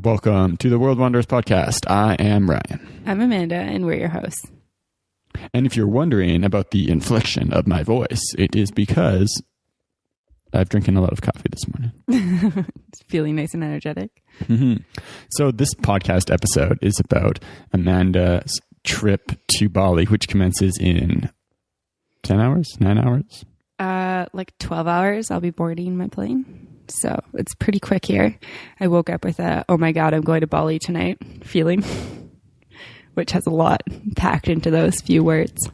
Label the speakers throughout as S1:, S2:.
S1: Welcome to the World Wanderers podcast. I am Ryan.
S2: I'm Amanda, and we're your hosts.
S1: And if you're wondering about the inflection of my voice, it is because I've drinking a lot of coffee this morning.
S2: Feeling nice and energetic.
S1: Mm-hmm. So this podcast episode is about Amanda's trip to Bali, which commences in 10 hours, 9 hours?
S2: Like 12 hours. I'll be boarding my plane. So it's pretty quick here. I woke up with a, oh my God, I'm going to Bali tonight feeling, which has a lot packed into those few words.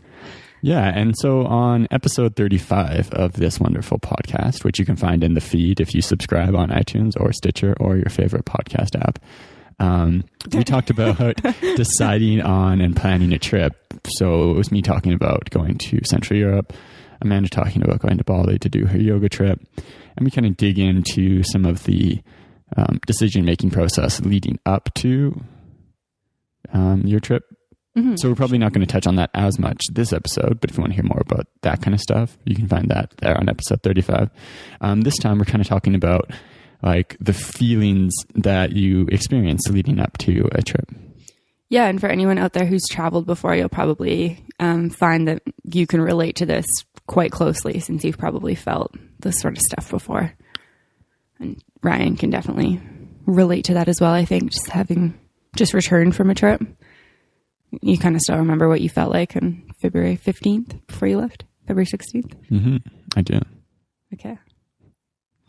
S1: Yeah. And so on episode 35 of this wonderful podcast, which you can find in the feed if you subscribe on iTunes or Stitcher or your favorite podcast app, we talked about deciding on and planning a trip. So it was me talking about going to Central Europe, Amanda talking about going to Bali to do her yoga trip. And we kind of dig into some of the decision-making process leading up to your trip. Mm-hmm. So we're probably not going to touch on that as much this episode, but if you want to hear more about that kind of stuff, you can find that there on episode 35. This time we're kind of talking about like the feelings that you experience leading up to a trip.
S2: Yeah, and for anyone out there who's traveled before, you'll probably find that you can relate to this quite closely since you've probably felt this sort of stuff before. And Ryan can definitely relate to that as well, I think, just having just returned from a trip. You kind of still remember what you felt like on February 15th before you left? February 16th?
S1: Mm-hmm. I do.
S2: Okay.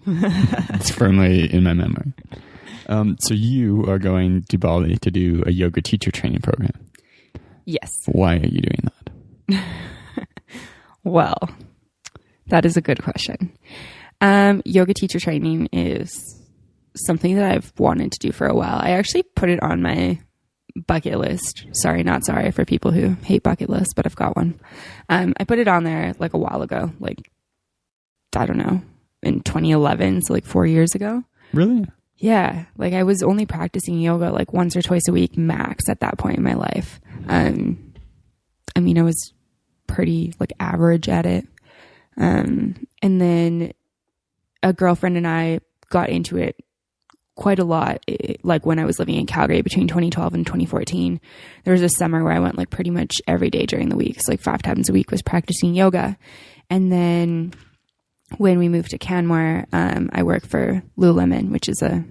S1: It's firmly in my memory. So you are going to Bali to do a yoga teacher training program.
S2: Yes.
S1: Why are you doing that?
S2: Well, that is a good question. Yoga teacher training is something that I've wanted to do for a while. I actually put it on my bucket list. Sorry, not sorry for people who hate bucket lists, but I've got one. I put it on there like a while ago, like, I don't know, in 2011, so like 4 years ago.
S1: Really?
S2: Yeah. Like I was only practicing yoga like once or twice a week max at that point in my life. I mean, I was pretty like average at it. And then a girlfriend and I got into it quite a lot. Like when I was living in Calgary between 2012 and 2014, there was a summer where I went like pretty much every day during the week. So like 5 times a week was practicing yoga. And then when we moved to Canmore, I work for Lululemon, which is a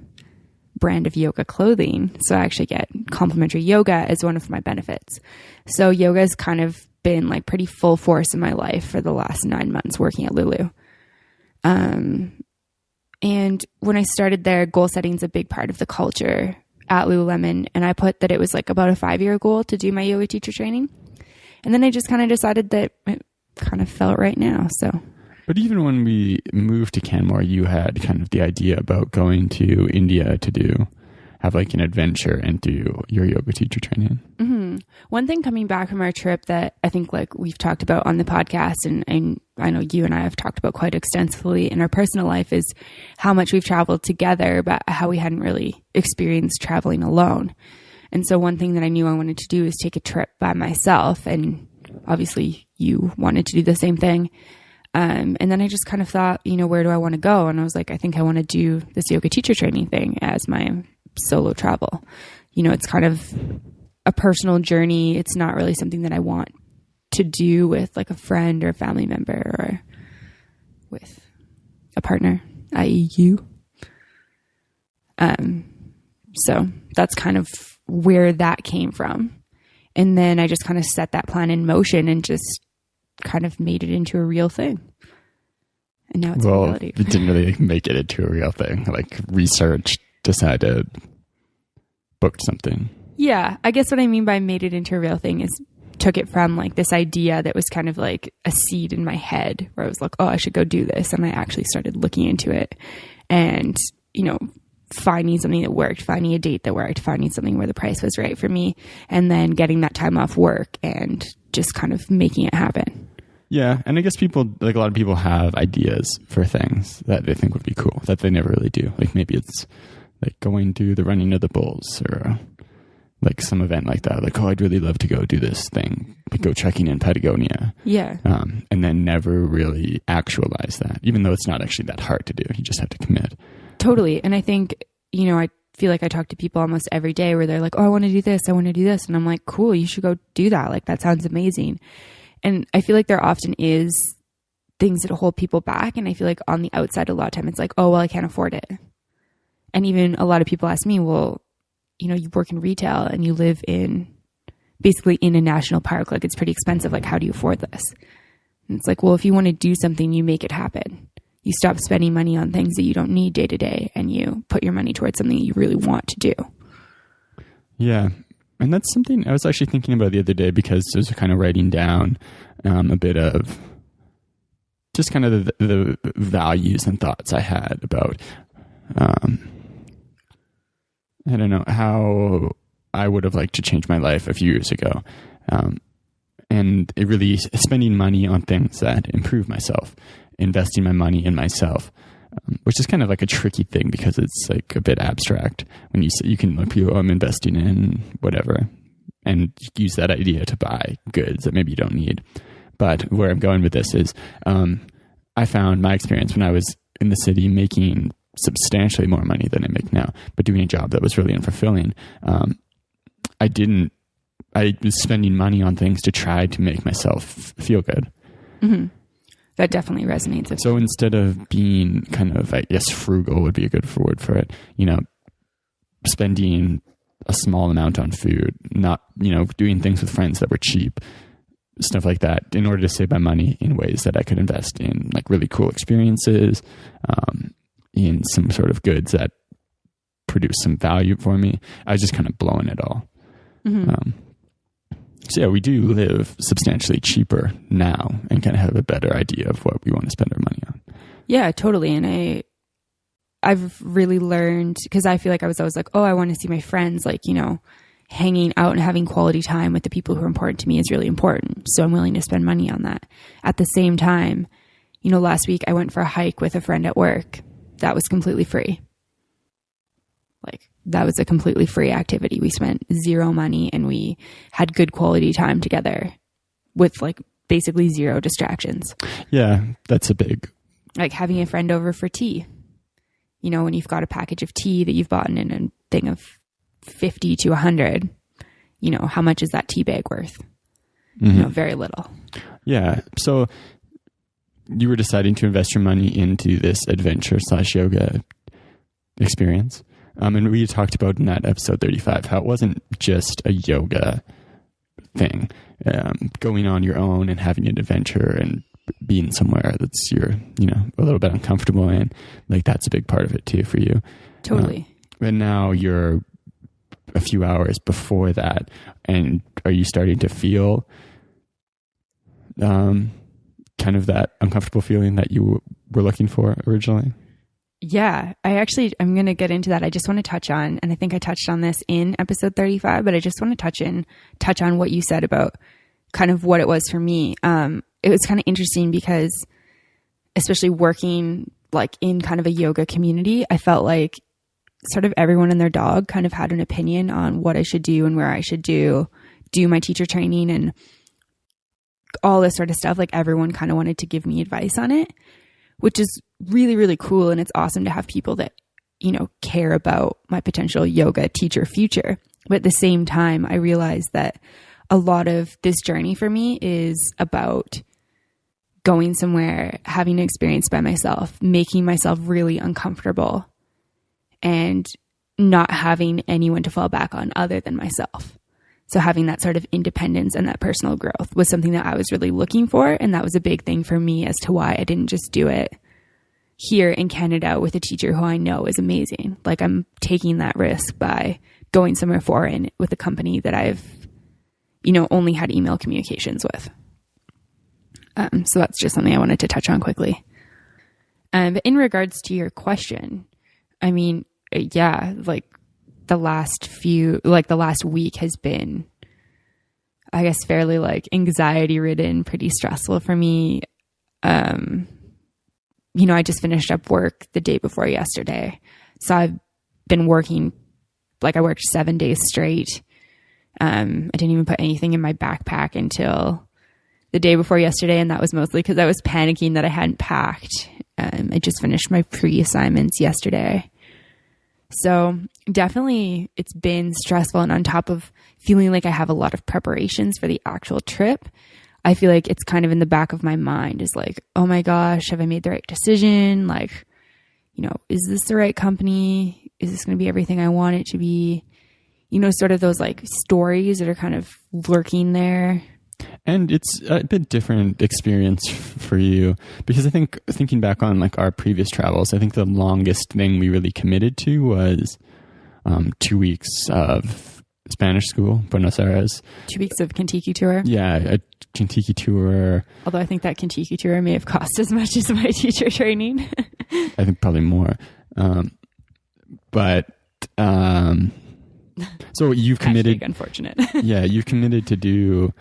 S2: brand of yoga clothing. So I actually get complimentary yoga as one of my benefits. So yoga has kind of been like pretty full force in my life for the last 9 months working at Lulu. And when I started there, goal setting is a big part of the culture at Lululemon. And I put that it was like about a 5-year goal to do my yoga teacher training. And then I just kind of decided that it kind of felt right now. So.
S1: But even when we moved to Canmore, you had kind of the idea about going to India to have like an adventure and do your yoga teacher training.
S2: Mm-hmm. One thing coming back from our trip that I think like we've talked about on the podcast and I know you and I have talked about quite extensively in our personal life is how much we've traveled together, but how we hadn't really experienced traveling alone. And so one thing that I knew I wanted to do is take a trip by myself. And obviously you wanted to do the same thing. And then I just kind of thought, you know, where do I want to go? And I was like, I think I want to do this yoga teacher training thing as my solo travel. You know, it's kind of a personal journey. It's not really something that I want to do with like a friend or a family member or with a partner, i.e. you. So that's kind of where that came from. And then I just kind of set that plan in motion and just kind of made it into a real thing. And now it's a reality.
S1: It didn't really make it into a real thing. Like researched, decided, booked something.
S2: Yeah. I guess what I mean by made it into a real thing is took it from like this idea that was kind of like a seed in my head where I was like, oh, I should go do this. And I actually started looking into it and, you know, finding something that worked, finding a date that worked, finding something where the price was right for me, and then getting that time off work and just kind of making it happen.
S1: Yeah. And I guess people, like a lot of people have ideas for things that they think would be cool that they never really do. Like maybe it's like going to the running of the bulls or like some event like that. Like, oh, I'd really love to go do this thing, like go trekking in Patagonia.
S2: Yeah.
S1: And then never really actualize that, even though it's not actually that hard to do. You just have to commit.
S2: Totally. And I think, you know, I feel like I talk to people almost every day where they're like, oh, I want to do this. I want to do this. And I'm like, cool, you should go do that. Like, that sounds amazing. And I feel like there often is things that hold people back. And I feel like on the outside, a lot of time it's like, oh, well, I can't afford it. And even a lot of people ask me, well, you know, you work in retail and you live basically in a national park. Like, it's pretty expensive. Like, how do you afford this? And it's like, well, if you want to do something, you make it happen. You stop spending money on things that you don't need day to day, and you put your money towards something you really want to do.
S1: Yeah. And that's something I was actually thinking about the other day, because I was kind of writing down a bit of just kind of the values and thoughts I had about, I don't know, how I would have liked to change my life a few years ago. And it really spending money on things that improve myself, investing my money in myself, which is kind of like a tricky thing because it's like a bit abstract when you say, you can look, oh, I'm investing in whatever, and use that idea to buy goods that maybe you don't need. But where I'm going with this is, I found my experience when I was in the city making substantially more money than I make now, but doing a job that was really unfulfilling. I was spending money on things to try to make myself feel good.
S2: Mm-hmm. That definitely resonates.
S1: So instead of being kind of, I guess, frugal would be a good word for it, you know, spending a small amount on food, not, you know, doing things with friends that were cheap, stuff like that, in order to save my money in ways that I could invest in, like, really cool experiences, in some sort of goods that produce some value for me. I was just kind of blowing it all. Mm-hmm. So yeah, we do live substantially cheaper now and kind of have a better idea of what we want to spend our money on.
S2: Yeah, totally. And I've really learned, because I feel like I was always like, oh, I want to see my friends, like, you know, hanging out and having quality time with the people who are important to me is really important. So I'm willing to spend money on that. At the same time, you know, last week I went for a hike with a friend at work. That was completely free. Like, that was a completely free activity. We spent zero money and we had good quality time together with, like, basically zero distractions.
S1: Yeah, that's a big...
S2: Like having a friend over for tea. You know, when you've got a package of tea that you've bought in a thing of 50 to 100, you know, how much is that tea bag worth? Mm-hmm. You know, very little.
S1: Yeah. So you were deciding to invest your money into this adventure/yoga experience. And we talked about in that episode 35 how it wasn't just a yoga thing, going on your own and having an adventure and being somewhere that's you're, you know, a little bit uncomfortable in. Like, that's a big part of it too for you.
S2: Totally.
S1: And now you're a few hours before that, and are you starting to feel kind of that uncomfortable feeling that you were looking for originally?
S2: Yeah, I'm going to get into that. I just want to touch on, and I think I touched on this in episode 35, but I just want to touch on what you said about kind of what it was for me. It was kind of interesting because, especially working like in kind of a yoga community, I felt like sort of everyone and their dog kind of had an opinion on what I should do and where I should do my teacher training and all this sort of stuff. Like, everyone kind of wanted to give me advice on it, which is really, really cool. And it's awesome to have people that, you know, care about my potential yoga teacher future. But at the same time, I realized that a lot of this journey for me is about going somewhere, having an experience by myself, making myself really uncomfortable, and not having anyone to fall back on other than myself. So having that sort of independence and that personal growth was something that I was really looking for. And that was a big thing for me as to why I didn't just do it here in Canada with a teacher who I know is amazing. Like, I'm taking that risk by going somewhere foreign with a company that I've, you know, only had email communications with. So that's just something I wanted to touch on quickly. But in regards to your question, I mean, yeah, like the last week has been, I guess, fairly like anxiety ridden, pretty stressful for me. You know, I just finished up work the day before yesterday. So I've been working, like I worked 7 days straight. I didn't even put anything in my backpack until the day before yesterday. And that was mostly because I was panicking that I hadn't packed. I just finished my pre-assignments yesterday. So definitely it's been stressful. And on top of feeling like I have a lot of preparations for the actual trip, I feel like it's kind of in the back of my mind is like, oh my gosh, have I made the right decision? Like, is this the right company? Is this going to be everything I want it to be? Sort of those like stories that are kind of lurking there.
S1: And it's a bit different experience for you, because I think thinking back on like our previous travels, I think the longest thing we really committed to was 2 weeks of Spanish school, Buenos Aires.
S2: 2 weeks of Kentucky tour.
S1: Yeah, a Kentucky tour. Although
S2: I think that Kentucky tour may have cost as much as my teacher training.
S1: I think probably more. So you've committed.
S2: Unfortunate.
S1: Yeah, you've committed to do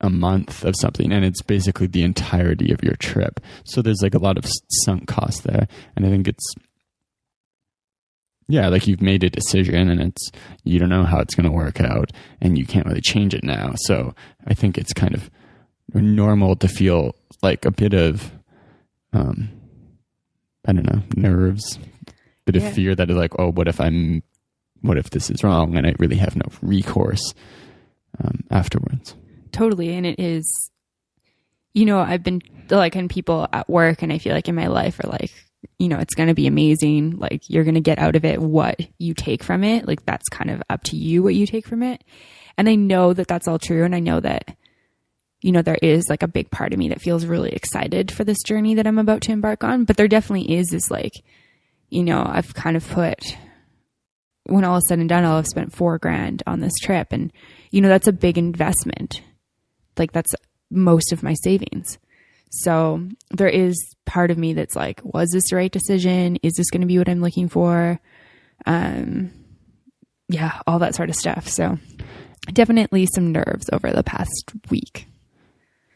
S1: a month of something, and it's basically the entirety of your trip. So there's like a lot of sunk cost there, and I think it's, like you've made a decision, and you don't know how it's going to work out, and you can't really change it now. So I think it's kind of normal to feel like a bit of, I don't know, nerves, bit of fear that is like, oh, what if this is wrong, and I really have no recourse afterwards.
S2: Totally. And it is, I've been like, and people at work and I feel like in my life are like, it's going to be amazing. Like you're going to get out of it what you take from it. Like that's kind of up to you what you take from it. And I know that that's all true. And I know that, there is like a big part of me that feels really excited for this journey that I'm about to embark on. But there definitely is this like, I've kind of put, when all is said and done, I'll have spent $4,000 on this trip. And, that's a big investment. Like that's most of my savings. So there is part of me that's like, was this the right decision? Is this going to be what I'm looking for? All that sort of stuff. So definitely some nerves over the past week.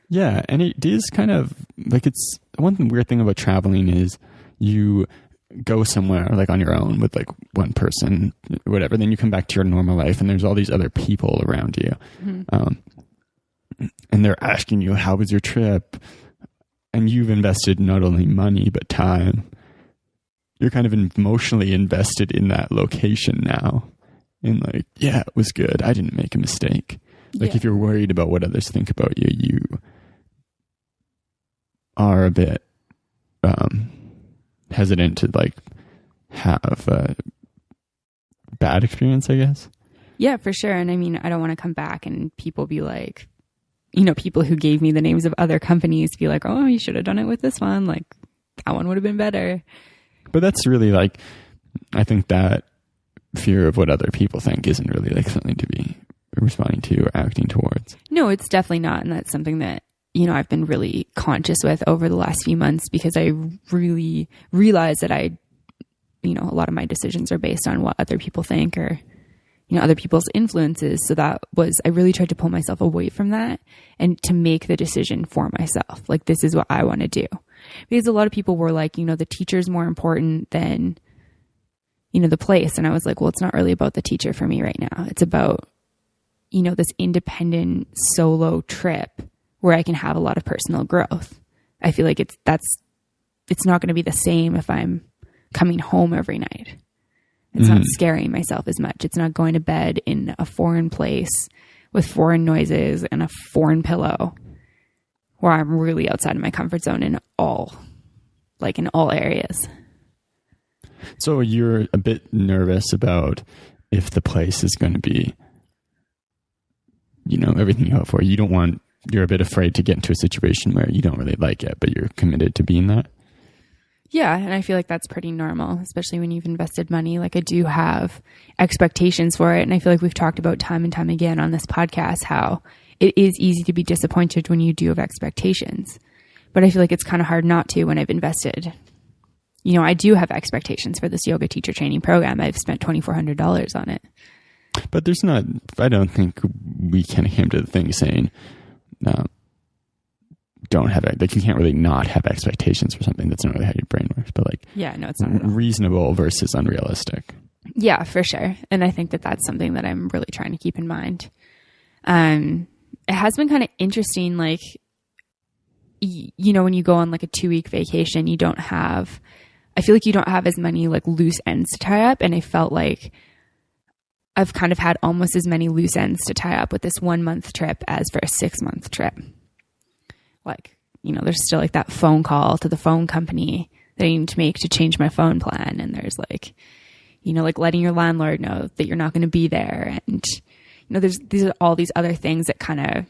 S1: Yeah. And it is kind of like, it's one weird thing about traveling is you go somewhere like on your own with like one person, whatever, then you come back to your normal life and there's all these other people around you. Mm-hmm. And they're asking you, how was your trip? And you've invested not only money, but time. You're kind of emotionally invested in that location now. And like, yeah, it was good. I didn't make a mistake. Like if you're worried about what others think about you, you are a bit hesitant to like have a bad experience, I guess.
S2: Yeah, for sure. And I mean, I don't want to come back and people be like, people who gave me the names of other companies be like, oh, you should have done it with this one. Like that one would have been better.
S1: But that's really like, I think that fear of what other people think isn't really like something to be responding to or acting towards.
S2: No, it's definitely not. And that's something that, I've been really conscious with over the last few months because I really realized that a lot of my decisions are based on what other people think or, other people's influences. So I really tried to pull myself away from that and to make the decision for myself. Like, this is what I want to do. Because a lot of people were like, the teacher's more important than, the place. And I was like, well, it's not really about the teacher for me right now. It's about, this independent solo trip where I can have a lot of personal growth. I feel like it's not going to be the same if I'm coming home every night. It's not scaring myself as much. It's not going to bed in a foreign place with foreign noises and a foreign pillow where I'm really outside of my comfort zone in all areas.
S1: So you're a bit nervous about if the place is going to be, everything you hope for. You're a bit afraid to get into a situation where you don't really like it, but you're committed to being that.
S2: Yeah. And I feel like that's pretty normal, especially when you've invested money. Like I do have expectations for it. And I feel like we've talked about time and time again on this podcast, how it is easy to be disappointed when you do have expectations, but I feel like it's kind of hard not to when I've invested. I do have expectations for this yoga teacher training program. I've spent $2,400 on it.
S1: But I don't think we kind of came to the thing saying, don't have it. Like you can't really not have expectations for something. That's not really how your brain works. But like,
S2: yeah, no, it's not at all.
S1: Reasonable versus unrealistic.
S2: Yeah, for sure. And I think that that's something that I'm really trying to keep in mind. It has been kind of interesting. Like, when you go on like a 2-week vacation, you don't have I feel like you don't have as many like loose ends to tie up. And I felt like I've kind of had almost as many loose ends to tie up with this 1 month trip as for a 6 month trip. Like, you know, there's still like that phone call to the phone company that I need to make to change my phone plan. And there's like, you know, like letting your landlord know that you're not going to be there. And, you know, these are all these other things that kind of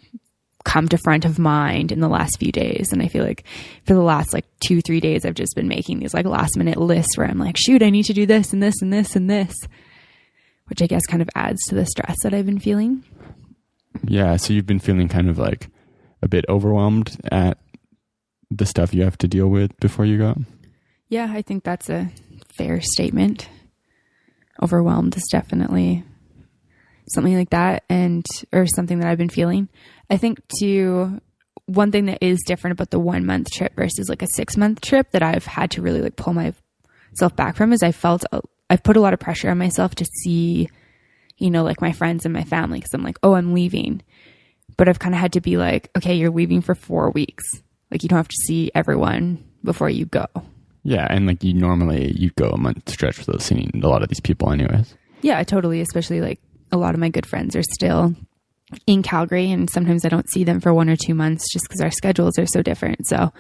S2: come to front of mind in the last few days. And I feel like for the last like 2-3 days, I've just been making these like last minute lists where I'm like, shoot, I need to do this and this and this and this, which I guess kind of adds to the stress that I've been feeling.
S1: Yeah. So you've been feeling kind of like a bit overwhelmed at the stuff you have to deal with before you go?
S2: Yeah, I think that's a fair statement. Overwhelmed is definitely something like that, or something that I've been feeling. I think too, one thing that is different about the 1 month trip versus like a 6 month trip that I've had to really like pull myself back from is I've put a lot of pressure on myself to see, you know, like my friends and my family, because I'm like, oh, I'm leaving. But I've kind of had to be like, okay, you're leaving for 4 weeks. Like you don't have to see everyone before you go.
S1: Yeah, and like you go a month stretch without seeing a lot of these people anyways.
S2: Yeah, totally. Especially like a lot of my good friends are still in Calgary, and sometimes I don't see them for 1 or 2 months just because our schedules are so different. So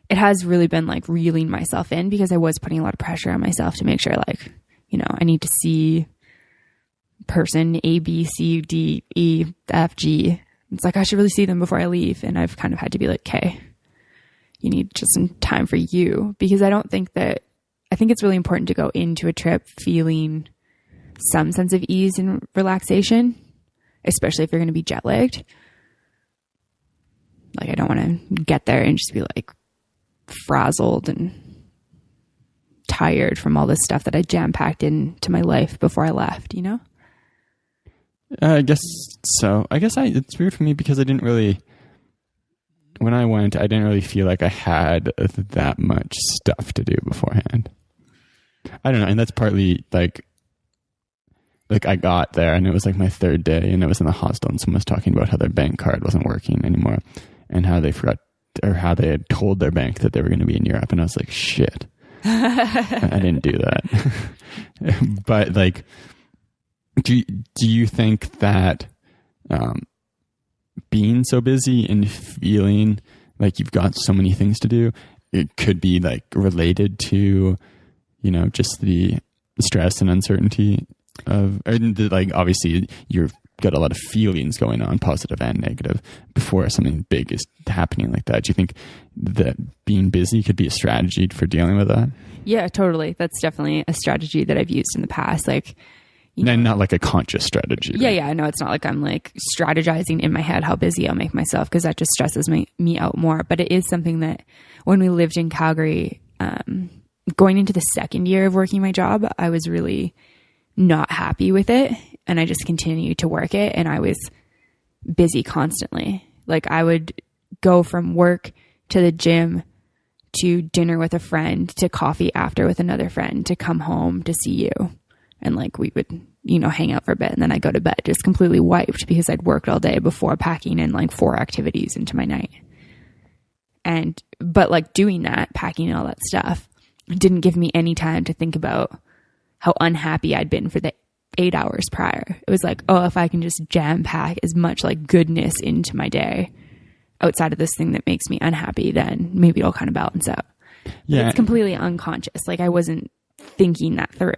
S2: it has really been like reeling myself in, because I was putting a lot of pressure on myself to make sure like, you know, I need to see person A, B, C, D, E, F, G. It's like I should really see them before I leave. And I've kind of had to be like, okay, you need just some time for you, because I think it's really important to go into a trip feeling some sense of ease and relaxation, especially if you're going to be jet lagged. Like I don't want to get there and just be like frazzled and tired from all this stuff that I jam packed into my life before I left, you know?
S1: I guess so. It's weird for me because when I went, I didn't really feel like I had that much stuff to do beforehand. I don't know. And that's partly like I got there and it was like my 3rd day and I was in the hostel and someone was talking about how their bank card wasn't working anymore and how they forgot, or how they had told their bank that they were going to be in Europe. And I was like, shit, I didn't do that. But like, do you think that, being so busy and feeling like you've got so many things to do, it could be like related to, you know, just the stress and uncertainty of, like, obviously you've got a lot of feelings going on, positive and negative, before something big is happening like that. Do you think that being busy could be a strategy for dealing with that?
S2: Yeah, totally. That's definitely a strategy that I've used in the past. Like, you know,
S1: not like a conscious strategy.
S2: Yeah, yeah. I know it's not like I'm like strategizing in my head how busy I'll make myself, because that just stresses me out more. But it is something that when we lived in Calgary, going into the 2nd year of working my job, I was really not happy with it. And I just continued to work it. And I was busy constantly. Like I would go from work to the gym to dinner with a friend to coffee after with another friend to come home to see you. And like we would, you know, hang out for a bit and then I'd go to bed just completely wiped because I'd worked all day before packing in like 4 activities into my night. But like doing that, packing and all that stuff, didn't give me any time to think about how unhappy I'd been for the 8 hours prior. It was like, oh, if I can just jam pack as much like goodness into my day outside of this thing that makes me unhappy, then maybe it'll kind of balance out. Yeah. But it's completely unconscious. Like I wasn't thinking that through.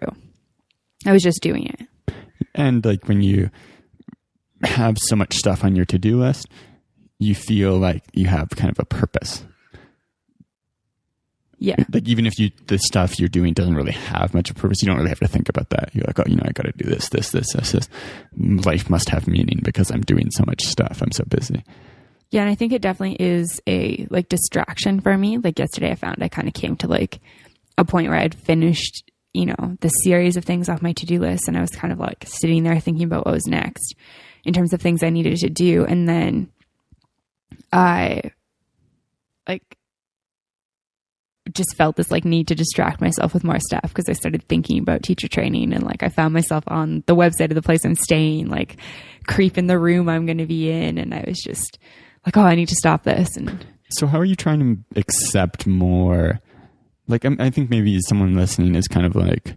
S2: I was just doing it.
S1: And like when you have so much stuff on your to-do list, you feel like you have kind of a purpose.
S2: Yeah.
S1: Like even if the stuff you're doing doesn't really have much of a purpose, you don't really have to think about that. You're like, oh, you know, I got to do this. Life must have meaning because I'm doing so much stuff. I'm so busy.
S2: Yeah. And I think it definitely is a like distraction for me. Like yesterday I found I kind of came to like a point where I'd finished, you know, the series of things off my to-do list. And I was kind of like sitting there thinking about what was next in terms of things I needed to do. And then I like just felt this like need to distract myself with more stuff because I started thinking about teacher training, and like I found myself on the website of the place I'm staying, like creeping the room I'm going to be in. And I was just like, oh, I need to stop this. And
S1: so how are you trying to accept more like, I think maybe someone listening is kind of like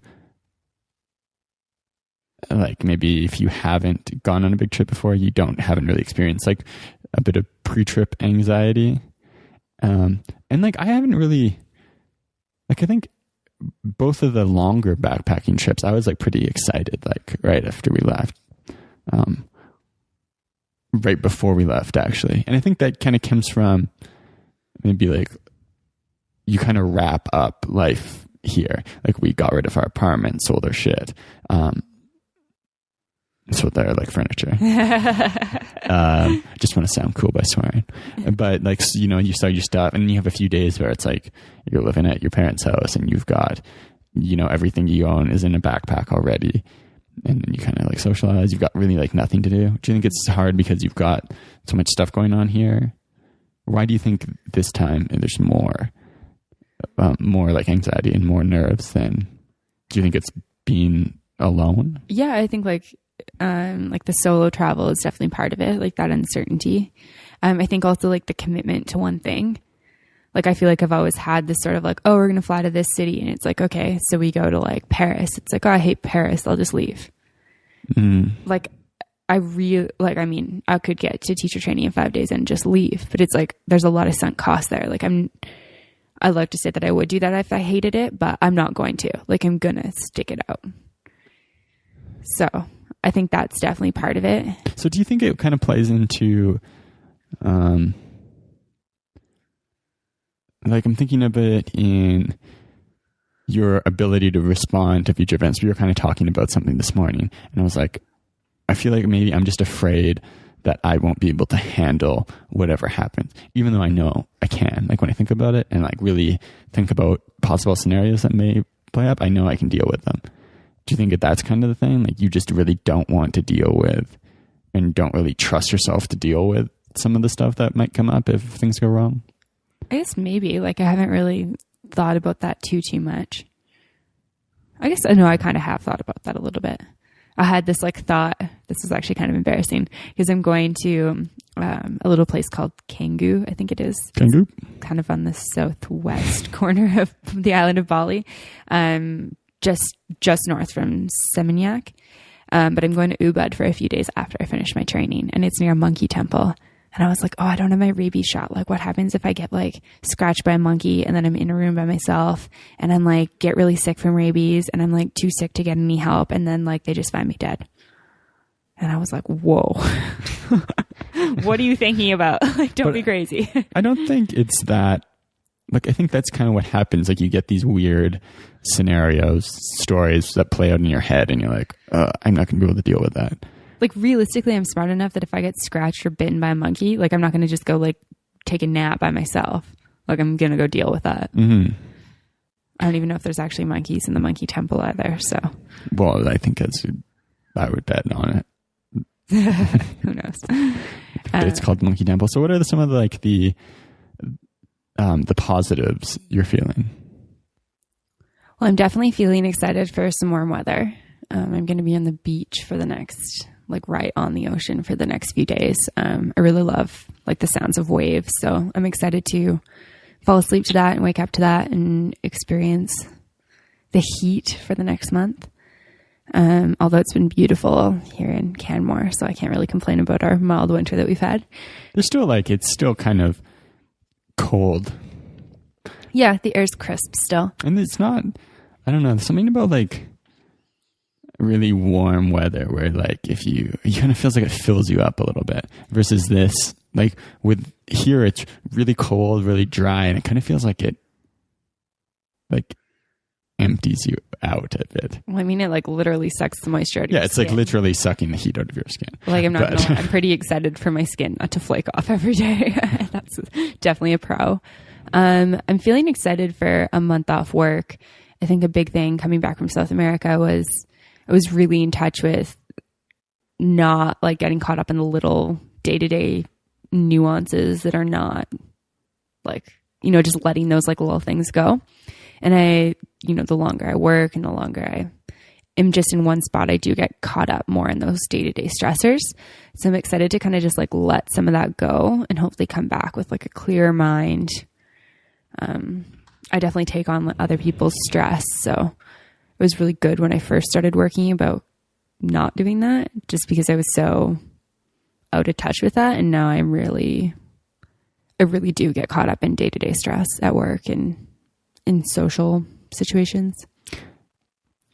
S1: maybe if you haven't gone on a big trip before, you haven't really experienced like a bit of pre-trip anxiety. And like, I haven't really, like, I think both of the longer backpacking trips, I was like pretty excited, like right after we left, right before we left actually. And I think that kind of comes from maybe like you kind of wrap up life here. Like we got rid of our apartment, sold our shit. Sold their like furniture. Just want to sound cool by swearing. But like, you know, you start your stuff and you have a few days where it's like you're living at your parents' house and you've got, you know, everything you own is in a backpack already. And then you kind of like socialize. You've got really like nothing to do. Do you think it's hard because you've got so much stuff going on here? Why do you think this time there's more like anxiety and more nerves than, do you think it's being alone?
S2: Yeah, I think like the solo travel is definitely part of it, like that uncertainty. I think also like the commitment to one thing. Like I feel like I've always had this sort of like, oh, we're going to fly to this city. And it's like, okay, so we go to like Paris. It's like, oh, I hate Paris. I'll just leave. Like I mean, I could get to teacher training in 5 days and just leave, but it's like, there's a lot of sunk cost there. Like I'd like to say that I would do that if I hated it, but I'm not going to. Like I'm going to stick it out. So I think that's definitely part of it.
S1: So do you think it kind of plays into, like I'm thinking of it in your ability to respond to future events. We were kind of talking about something this morning and I was like, I feel like maybe I'm just afraid that I won't be able to handle whatever happens, even though I know I can. Like when I think about it and like really think about possible scenarios that may play up, I know I can deal with them. Do you think that that's kind of the thing? Like you just really don't want to deal with and don't really trust yourself to deal with some of the stuff that might come up if things go wrong?
S2: I guess maybe. Like I haven't really thought about that too much. I guess I know I kind of have thought about that a little bit. I had this like thought, this is actually kind of embarrassing because I'm going to a little place called Canggu, I think it is.
S1: Canggu?
S2: Kind of on the southwest corner of the island of Bali. Just north from Seminyak. But I'm going to Ubud for a few days after I finish my training and it's near a monkey temple. And I was like, oh, I don't have my rabies shot. Like what happens if I get like scratched by a monkey and then I'm in a room by myself and I'm like get really sick from rabies and I'm like too sick to get any help. And then like they just find me dead. And I was like, whoa, what are you thinking about? Like, don't be crazy.
S1: I don't think it's that. Like, I think that's kind of what happens. Like you get these weird scenarios, stories that play out in your head and you're like, I'm not going to be able to deal with that.
S2: Like realistically, I'm smart enough that if I get scratched or bitten by a monkey, like I'm not going to just go like take a nap by myself. Like I'm going to go deal with that.
S1: Mm-hmm.
S2: I don't even know if there's actually monkeys in the monkey temple either. So,
S1: well, I think I would bet on
S2: it. Who knows?
S1: It's called Monkey Temple. So what are some of the positives you're feeling?
S2: Well, I'm definitely feeling excited for some warm weather. I'm going to be on the beach for the next, like right on the ocean for the next few days. I really love like the sounds of waves. So I'm excited to fall asleep to that and wake up to that and experience the heat for the next month. Although it's been beautiful here in Canmore, so I can't really complain about our mild winter that we've had.
S1: There's still it's still kind of cold.
S2: Yeah, the air's crisp still.
S1: And it's not, I don't know, there's something about like really warm weather where like if you kind of feels like it fills you up a little bit versus this, like with here it's really cold, really dry, and it kind of feels like it like empties you out a bit.
S2: Well, I mean, it like literally sucks the moisture out of your
S1: it's
S2: skin.
S1: like literally sucking the heat out of your skin.
S2: Like I'm not gonna lie, I'm pretty excited for my skin not to flake off every day. That's definitely a pro. I'm feeling excited for a month off work. I think a big thing coming back from South America was I was really in touch with not like getting caught up in the little day-to-day nuances that are not like, you know, just letting those like little things go. And I, you know, the longer I work and the longer I am just in one spot, I do get caught up more in those day-to-day stressors. So I'm excited to kind of just like let some of that go and hopefully come back with like a clearer mind, I definitely take on other people's stress. So it was really good when I first started working about not doing that, just because I was so out of touch with that. And now I really do get caught up in day-to-day stress at work and in social situations.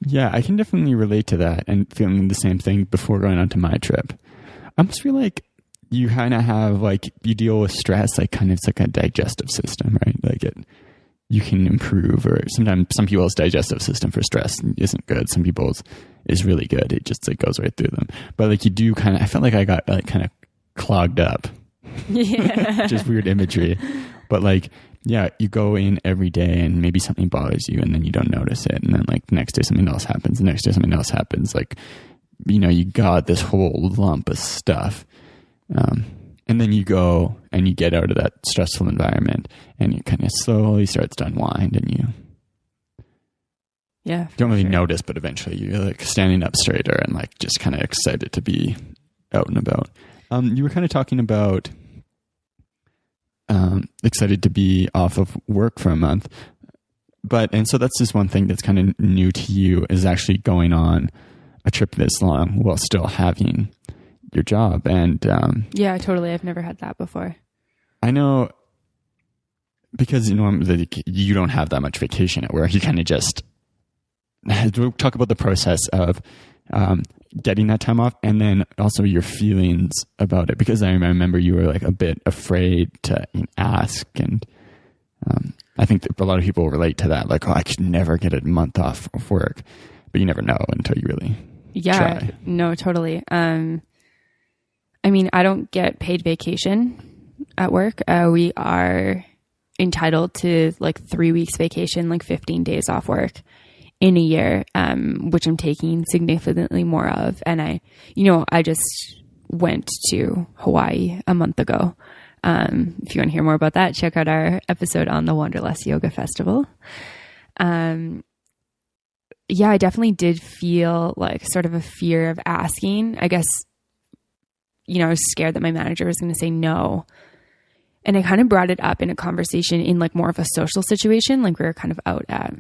S1: Yeah, I can definitely relate to that and feeling the same thing before going on to my trip. I almost feel like you kind of have like, you deal with stress, like kind of it's like a digestive system, right? Like you can improve, or sometimes some people's digestive system for stress isn't good. Some people's is really good. It just like goes right through them. But like you do kind of, I felt like I got like kind of clogged up. Yeah. Just weird imagery. But like, yeah, you go in every day and maybe something bothers you and then you don't notice it. And then like the next day something else happens. The next day something else happens. Like, you know, you got this whole lump of stuff. And then you go and you get out of that stressful environment and it kind of slowly starts to unwind and you don't really notice, but eventually you're like standing up straighter and like just kind of excited to be out and about. You were kind of talking about excited to be off of work for a month. And so that's just one thing that's kind of new to you, is actually going on a trip this long while still having your job. And
S2: yeah, totally. I've never had that before.
S1: I know, because you know you don't have that much vacation at work. You kind of just talk about the process of getting that time off, and then also your feelings about it, because I remember you were like a bit afraid to ask, and I think that a lot of people relate to that, like, oh, I could never get a month off of work, but you never know until you really try.
S2: No, totally. I mean, I don't get paid vacation at work. We are entitled to like 3 weeks vacation, like 15 days off work in a year, which I'm taking significantly more of. And I just went to Hawaii a month ago. If you want to hear more about that, check out our episode on the Wanderlust Yoga Festival. Yeah, I definitely did feel like sort of a fear of asking. I guess, I was scared that my manager was going to say no. And I kind of brought it up in a conversation in like more of a social situation. Like we were kind of out at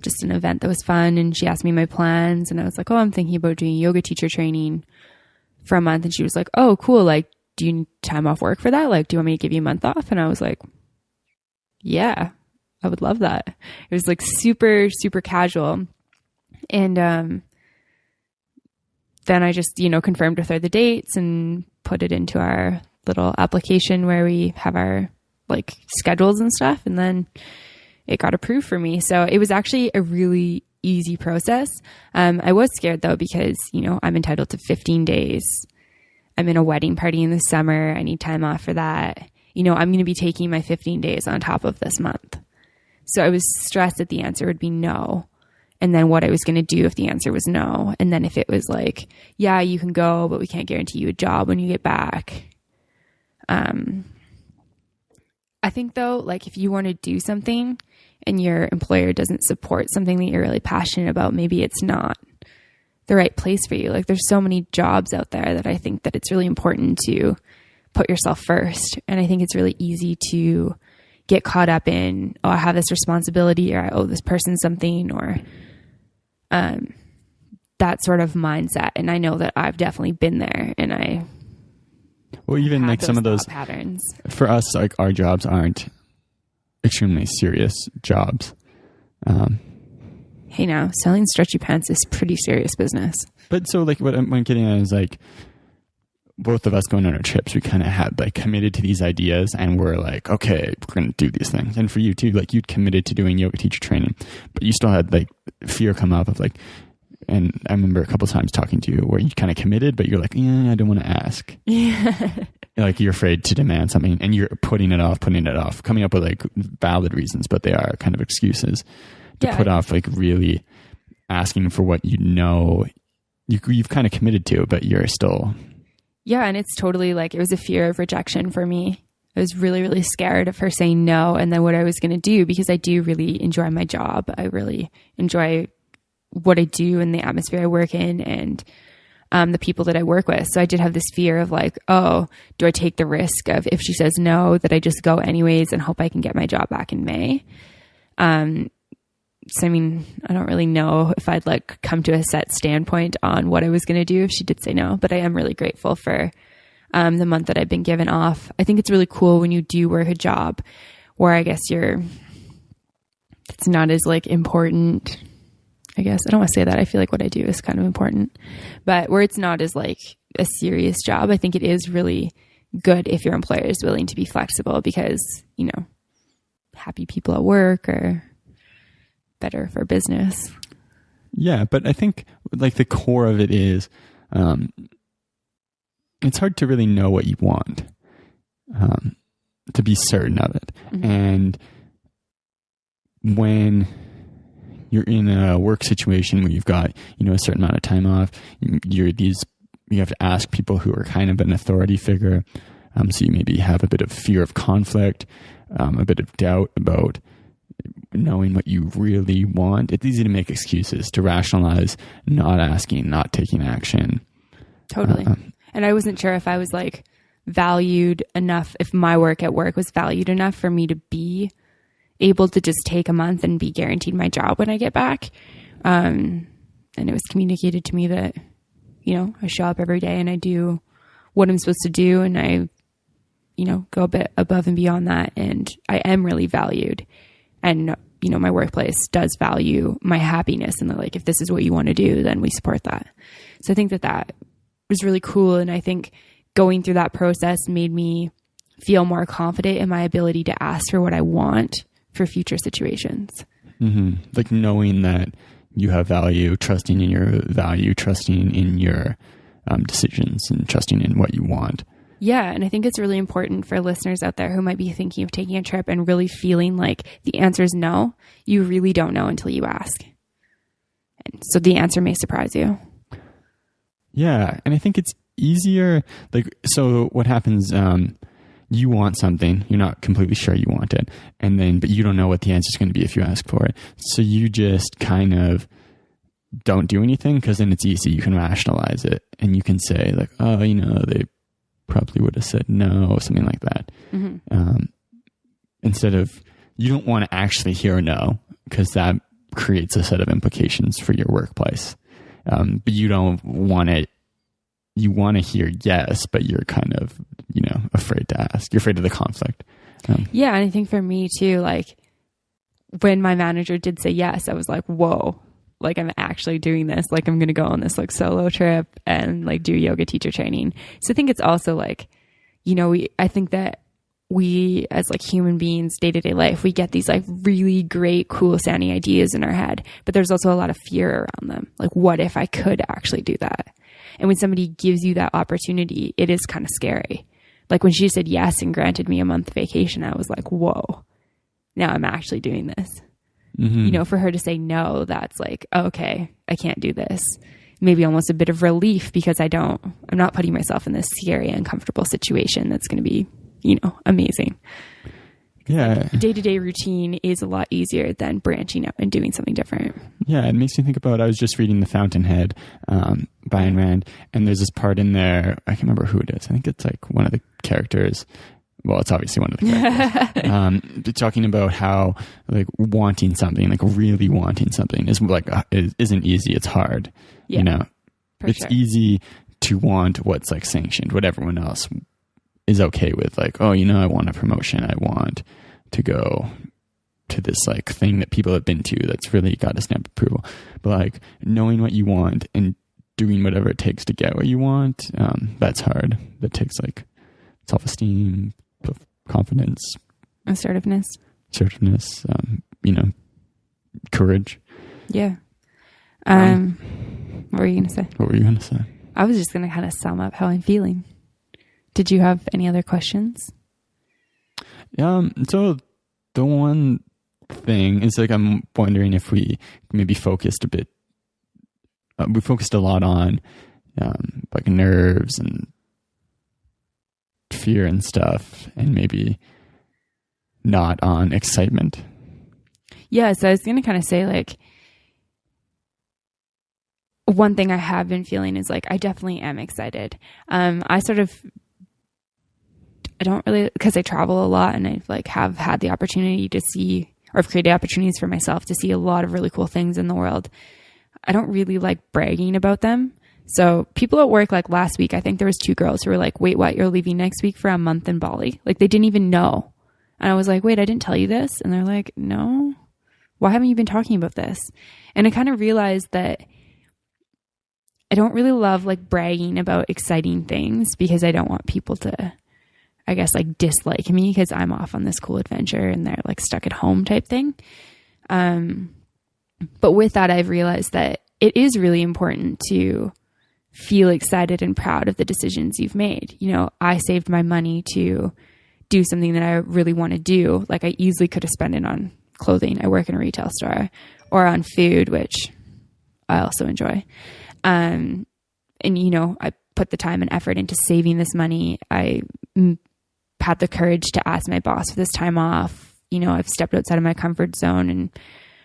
S2: just an event that was fun, and she asked me my plans, and I was like, oh, I'm thinking about doing yoga teacher training for a month. And she was like, oh, cool. Like, do you need time off work for that? Like, do you want me to give you a month off? And I was like, yeah, I would love that. It was like super, super casual. And then I just, confirmed with her the dates and put it into our little application where we have our like schedules and stuff. And then it got approved for me. So it was actually a really easy process. I was scared though, because, I'm entitled to 15 days. I'm in a wedding party in the summer. I need time off for that. I'm going to be taking my 15 days on top of this month. So I was stressed that the answer would be no. And then what I was going to do if the answer was no. And then if it was like, yeah, you can go, but we can't guarantee you a job when you get back. I think though, like if you want to do something and your employer doesn't support something that you're really passionate about, maybe it's not the right place for you. Like there's so many jobs out there that I think that it's really important to put yourself first. And I think it's really easy to get caught up in, oh, I have this responsibility, or I owe this person something, or that sort of mindset. And I know that I've definitely been there, and
S1: even like some of those
S2: patterns
S1: for us, like our jobs aren't extremely serious jobs.
S2: Hey, now selling stretchy pants is pretty serious business.
S1: But so like what I'm getting at is like both of us going on our trips, we kind of had like committed to these ideas, and we're like, okay, we're going to do these things. And for you too, like you'd committed to doing yoga teacher training, but you still had like fear come up of like, and I remember a couple of times talking to you where you kind of committed, but you're like, yeah, I don't want to ask. Yeah. Like you're afraid to demand something, and you're putting it off, coming up with like valid reasons, but they are kind of excuses to put off like really asking for what you've kind of committed to, but you're still.
S2: Yeah. And it's totally like, it was a fear of rejection for me. I was really, really scared of her saying no, and then what I was going to do, because I do really enjoy my job. I really enjoy what I do and the atmosphere I work in, and the people that I work with. So I did have this fear of like, oh, do I take the risk of, if she says no, that I just go anyways and hope I can get my job back in May? So, I mean, I don't really know if I'd like come to a set standpoint on what I was going to do if she did say no, but I am really grateful for the month that I've been given off. I think it's really cool when you do work a job where I guess it's not as like important. I guess I don't want to say that. I feel like what I do is kind of important, but where it's not as like a serious job, I think it is really good if your employer is willing to be flexible because, you know, happy people at work are better for business.
S1: Yeah, but I think like the core of it is it's hard to really know what you want, to be certain of it. Mm-hmm. And when you're in a work situation where you've got, you know, a certain amount of time off, you have to ask people who are kind of an authority figure. So you maybe have a bit of fear of conflict, a bit of doubt about knowing what you really want. It's easy to make excuses, to rationalize not asking, not taking action.
S2: Totally. And I wasn't sure if I was like valued enough, if my work at work was valued enough for me to be able to just take a month and be guaranteed my job when I get back. And it was communicated to me that, you know, I show up every day and I do what I'm supposed to do. And I, you know, go a bit above and beyond that. And I am really valued. And, you know, my workplace does value my happiness. And they're like, if this is what you want to do, then we support that. So I think that was really cool. And I think going through that process made me feel more confident in my ability to ask for what I want for future situations.
S1: Mm-hmm. Like knowing that you have value, trusting in your value, trusting in your decisions, and trusting in what you want.
S2: Yeah. And I think it's really important for listeners out there who might be thinking of taking a trip and really feeling like the answer is no. You really don't know until you ask. And so the answer may surprise you.
S1: Yeah. And I think it's easier. Like, so what happens, you want something, you're not completely sure you want it, but you don't know what the answer is going to be if you ask for it. So you just kind of don't do anything, because then it's easy. You can rationalize it and you can say like, oh, you know, they probably would have said no, something like that. Mm-hmm. Instead of, you don't want to actually hear no, because that creates a set of implications for your workplace. But you don't want it. You want to hear yes, but you're kind of, you know, afraid to ask. You're afraid of the conflict.
S2: Yeah. And I think for me too, like when my manager did say yes, I was like, whoa, like I'm actually doing this. Like I'm going to go on this like solo trip and like do yoga teacher training. So I think it's also like, you know, I think that we as like human beings, day-to-day life, we get these like really great, cool sounding ideas in our head, but there's also a lot of fear around them. Like, what if I could actually do that? And when somebody gives you that opportunity, it is kind of scary. Like when she said yes and granted me a month vacation, I was like, whoa, now I'm actually doing this. Mm-hmm. You know, for her to say no, that's like, okay, I can't do this. Maybe almost a bit of relief, because I'm not putting myself in this scary, uncomfortable situation that's going to be, you know, amazing.
S1: Yeah.
S2: Like, day-to-day routine is a lot easier than branching out and doing something different.
S1: Yeah. It makes me think about, I was just reading The Fountainhead by Ayn Rand, and there's this part in there, I can't remember who it is. I think it's like one of the characters. Well, it's obviously one of the characters. Talking about how like wanting something, like really wanting something is like, it isn't easy. It's hard. Yeah, you know, it's sure. Easy to want what's like sanctioned, what everyone else is okay with. Like, oh, you know, I want a promotion. I want to go to this like thing that people have been to that's really got a stamp of approval. But like knowing what you want and doing whatever it takes to get what you want, that's hard. That takes like self-esteem, confidence,
S2: assertiveness,
S1: you know, courage.
S2: Yeah. What were you going to say? I was just going to kind of sum up how I'm feeling. Did you have any other questions?
S1: So the one thing is like, I'm wondering if we maybe focused a bit, we focused a lot on like nerves and fear and stuff, and maybe not on excitement.
S2: Yeah. So I was going to kind of say like, one thing I have been feeling is like, I definitely am excited. I don't really, because I travel a lot and I've like have had the opportunity to see or I've created opportunities for myself to see a lot of really cool things in the world. I don't really like bragging about them. So people at work, like last week, I think there was 2 girls who were like, wait, what? You're leaving next week for a month in Bali? Like they didn't even know. And I was like, wait, I didn't tell you this. And they're like, no, why haven't you been talking about this? And I kind of realized that I don't really love like bragging about exciting things because I don't want people to, I guess, like dislike me because I'm off on this cool adventure and they're like stuck at home type thing. But with that, I've realized that it is really important to feel excited and proud of the decisions you've made. You know, I saved my money to do something that I really want to do. Like I easily could have spent it on clothing. I work in a retail store, or on food, which I also enjoy. And, you know, I put the time and effort into saving this money. I had the courage to ask my boss for this time off. You know, I've stepped outside of my comfort zone and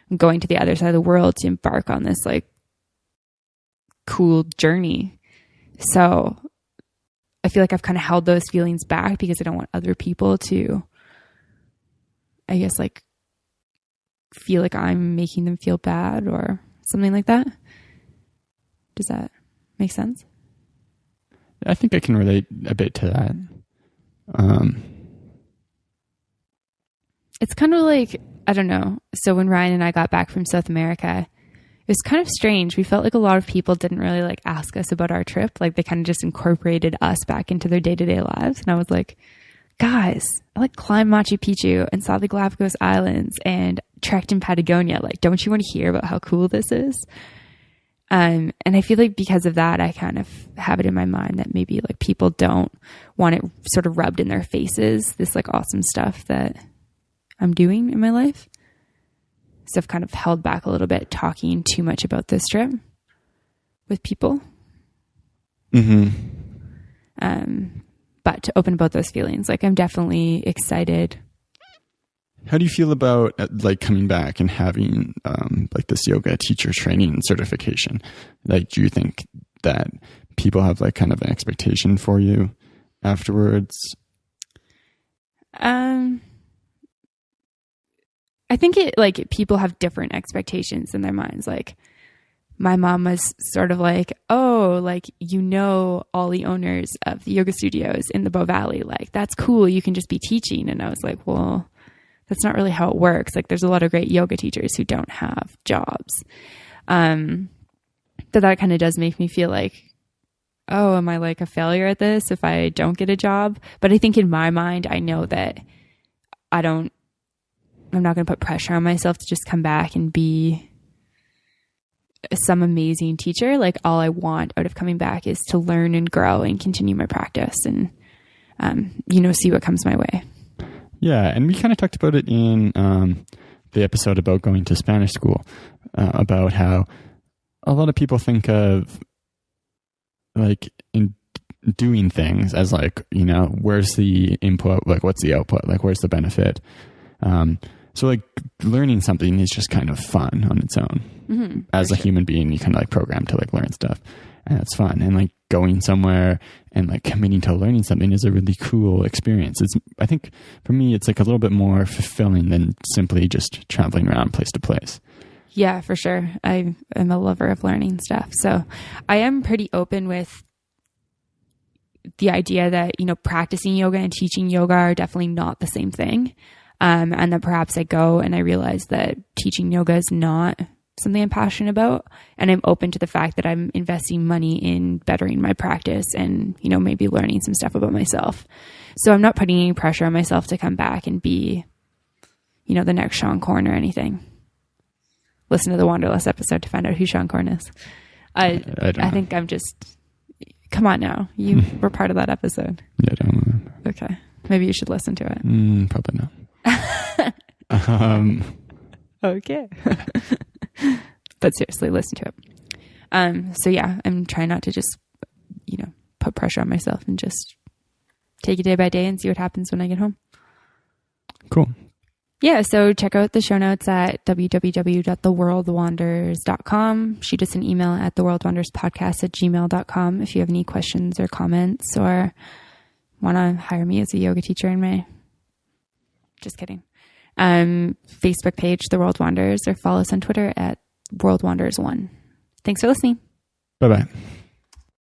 S2: I'm going to the other side of the world to embark on this like cool journey. So I feel like I've kind of held those feelings back because I don't want other people to, I guess, like feel like I'm making them feel bad or something like that. Does that make sense?
S1: I think I can relate a bit to that.
S2: It's kind of like, I don't know. So when Ryan and I got back from South America, it was kind of strange. We felt like a lot of people didn't really like ask us about our trip. Like they kind of just incorporated us back into their day-to-day lives. And I was like, guys, I like climbed Machu Picchu and saw the Galapagos Islands and trekked in Patagonia. Like, don't you want to hear about how cool this is? And I feel like because of that, I kind of have it in my mind that maybe like people don't want it sort of rubbed in their faces, this like awesome stuff that I'm doing in my life. So I've kind of held back a little bit talking too much about this trip with people.
S1: Mm-hmm.
S2: But to open about those feelings, like I'm definitely excited.
S1: How do you feel about like coming back and having like this yoga teacher training certification? Like, do you think that people have like kind of an expectation for you afterwards?
S2: I think it like people have different expectations in their minds. Like my mom was sort of like, oh, like, you know, all the owners of the yoga studios in the Bow Valley, like that's cool. You can just be teaching. And I was like, well, that's not really how it works. Like there's a lot of great yoga teachers who don't have jobs. But that kind of does make me feel like, oh, am I like a failure at this if I don't get a job? But I think in my mind, I know that I'm not going to put pressure on myself to just come back and be some amazing teacher. Like all I want out of coming back is to learn and grow and continue my practice and, you know, see what comes my way.
S1: Yeah. And we kind of talked about it in the episode about going to Spanish school, about how a lot of people think of like in doing things as like, you know, where's the input? Like what's the output? Like where's the benefit? So like learning something is just kind of fun on its own. Mm-hmm, as a human being, you kind of like programmed to like learn stuff, and it's fun. And like going somewhere and like committing to learning something is a really cool experience. I think for me, it's like a little bit more fulfilling than simply just traveling around place to place.
S2: Yeah, for sure. I am a lover of learning stuff. So I am pretty open with the idea that, you know, practicing yoga and teaching yoga are definitely not the same thing. And that perhaps I go and I realize that teaching yoga is not something I'm passionate about. And I'm open to the fact that I'm investing money in bettering my practice and, you know, maybe learning some stuff about myself. So I'm not putting any pressure on myself to come back and be, you know, the next Sean Korn or anything. Listen to the Wanderlust episode to find out who Sean Korn is. I think I'm just, come on now. You were part of that episode.
S1: Yeah, I don't remember.
S2: Okay. Maybe you should listen to it.
S1: Probably not.
S2: Okay. But seriously, listen to it. So yeah, I'm trying not to just, you know, put pressure on myself and just take it day by day and see what happens when I get home.
S1: Cool.
S2: Yeah, so check out the show notes at www.theworldwanders.com. Shoot us an email at theworldwanderspodcast@gmail.com if you have any questions or comments or want to hire me as a yoga teacher in May. Just kidding. Facebook page, The World Wanders, or follow us on Twitter at World Wanders 1. Thanks for listening.
S1: Bye-bye.